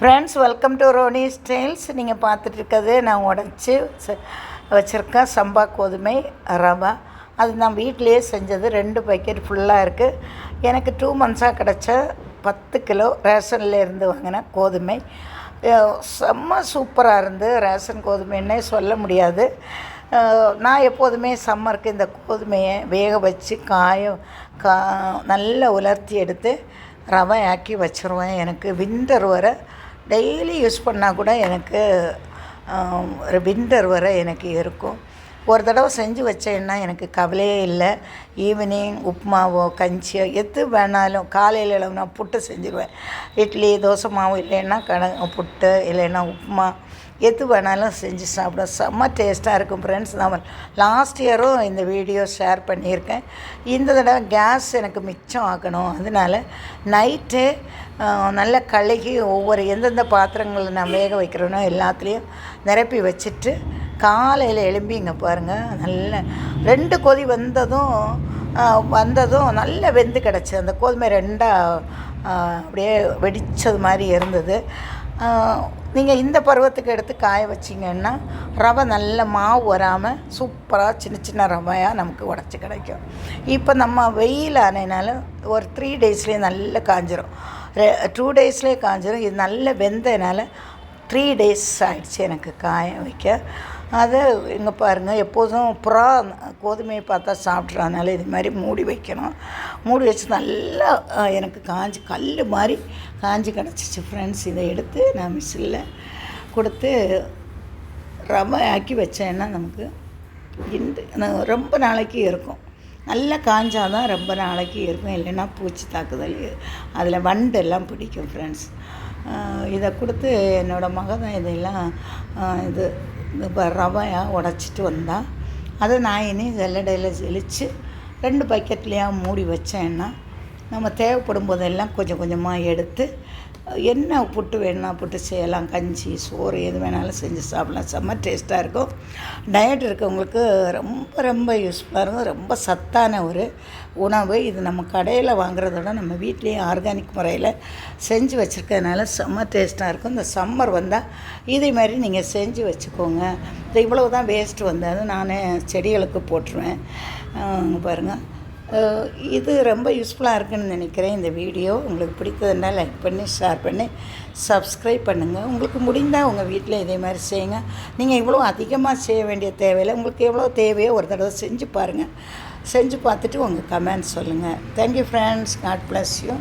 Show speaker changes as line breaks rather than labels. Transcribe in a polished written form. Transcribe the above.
Friends, welcome to Roni Styles. நீங்கள் பார்த்துட்ருக்கிறது நான் உடச்சி வச்சுருக்கேன் சம்பா கோதுமை ரவா. அது நான் வீட்டிலையே செஞ்சது. 2 பாக்கெட் ஃபுல்லாக இருக்குது. எனக்கு 2 மந்த்ஸாக கிடச்ச 10 கிலோ ரேஷன்லேருந்து வாங்கின கோதுமை. செம்ம சூப்பராக இருந்து. ரேஷன் கோதுமைன்னே சொல்ல முடியாது. நான் எப்போதுமே சம்மருக்கு இந்த கோதுமையை வேக வச்சு நல்லா உலர்த்தி எடுத்து ரவை ஆக்கி வச்சுருவேன். எனக்கு வின்டர் வர டெய்லி யூஸ் பண்ணால் கூட எனக்கு வின்டர் வர எனக்கு இருக்கும். ஒரு தடவை செஞ்சு வச்சேன்னா எனக்கு கவலையே இல்லை. ஈவினிங் உப்புமாவோ கஞ்சியோ எது வேணாலும், காலையில் எழுதுனா புட்டு செஞ்சுருவேன். இட்லி தோசை மாவு இல்லைன்னா புட்டு இல்லைன்னா உப்புமா எது வேணாலும் செஞ்சு சாப்பிட செம்ம டேஸ்ட்டாக இருக்கும். ஃப்ரெண்ட்ஸ், நான் லாஸ்ட் இயரும் இந்த வீடியோ ஷேர் பண்ணியிருக்கேன். இந்த தடவை கேஸ் எனக்கு மிச்சம் ஆக்கணும். அதனால் நைட்டு நல்லா கழுகி ஒவ்வொரு எந்தெந்த பாத்திரங்கள் நான் வேக வைக்கிறேனோ எல்லாத்துலேயும் நிரப்பி வச்சுட்டு காலையில் எழும்பி இங்கே பாருங்கள், நல்ல 2 கொதி வந்ததும் நல்ல வெந்து கிடச்சி அந்த கோதுமை 2ஆக அப்படியே வெடித்தது மாதிரி இருந்தது. நீங்கள் இந்த பருவத்துக்கு எடுத்து காய வச்சிங்கன்னா ரவை நல்ல மாவு வராமல் சூப்பராக சின்ன சின்ன ரவையாக நமக்கு உடச்சி கிடைக்கும். இப்போ நம்ம வெயில் ஆனதுனால ஒரு 3 டேஸ்லேயே நல்லா காஞ்சிரும். 2 டேஸ்லேயே காஞ்சிரும். இது நல்ல வெந்ததுனால 3 டேஸ் ஆகிடுச்சு எனக்கு காய வைக்க. அதை இங்கே பாருங்கள், எப்போதும் புறா கோதுமையை பார்த்தா சாப்பிட்றதுனால இது மாதிரி மூடி வைக்கணும். மூடி வச்சு நல்லா எனக்கு கல் மாதிரி காஞ்சி கிடச்சிச்சு. ஃப்ரெண்ட்ஸ், இதை எடுத்து நான் மிஷினில் கொடுத்து ரவை ஆக்கி வச்சேன்னா நமக்கு ரொம்ப நாளைக்கு இருக்கும். நல்லா காஞ்சாதான் ரொம்ப நாளைக்கு இருக்கும். இல்லைன்னா பூச்சி தாக்குதல், அதில் வண்டெல்லாம் பிடிக்கும். ஃப்ரெண்ட்ஸ், இதை கொடுத்து என்னோடய மகன் தான் இதெல்லாம் இது ரவையாக உடச்சிட்டு வந்தால் அதை நான் இனி ஜல்லடையில் ஜெலித்து 2 பக்கெட்லேயாக மூடி வச்சேன்னா நம்ம தேவைப்படும் போதெல்லாம் கொஞ்சம் கொஞ்சமாக எடுத்து என்ன புட்டு வேணும்னா புட்டு செய்யலாம். கஞ்சி சோறு எது வேணாலும் செஞ்சு சாப்பிட்லாம். செம்ம டேஸ்ட்டாக இருக்கும். டயட் இருக்கவங்களுக்கு ரொம்ப ரொம்ப யூஸ்ஃபுல்லாக இருக்கும். ரொம்ப சத்தான ஒரு உணவு இது. நம்ம கடையில் வாங்குறதோட நம்ம வீட்லேயே ஆர்கானிக் முறையில் செஞ்சு வச்சுருக்கிறதுனால செம்ம டேஸ்ட்டாக இருக்கும். இந்த சம்மர் வந்தால் இதே மாதிரி நீங்கள் செஞ்சு வச்சுக்கோங்க. இது இவ்வளவு தான் வேஸ்ட்டு வந்தது நான் செடிகளுக்கு போட்டுருவேன். பாருங்கள், இது ரொம்ப யூஸ்ஃபுல்லாக இருக்குதுன்னு நினைக்கிறேன். இந்த வீடியோ உங்களுக்கு பிடித்ததுன்னா லைக் பண்ணி ஷேர் பண்ணி சப்ஸ்கிரைப் பண்ணுங்கள். உங்களுக்கு முடிந்தால் உங்கள் வீட்டில் இதே மாதிரி செய்யுங்க. நீங்கள் இவ்வளோ அதிகமாக செய்ய வேண்டிய தேவையில்லை. உங்களுக்கு எவ்வளோ தேவையோ ஒரு தடவை செஞ்சு பாருங்கள். செஞ்சு பார்த்துட்டு உங்கள் கமெண்ட்ஸ் சொல்லுங்கள். Thank you friends. God bless you.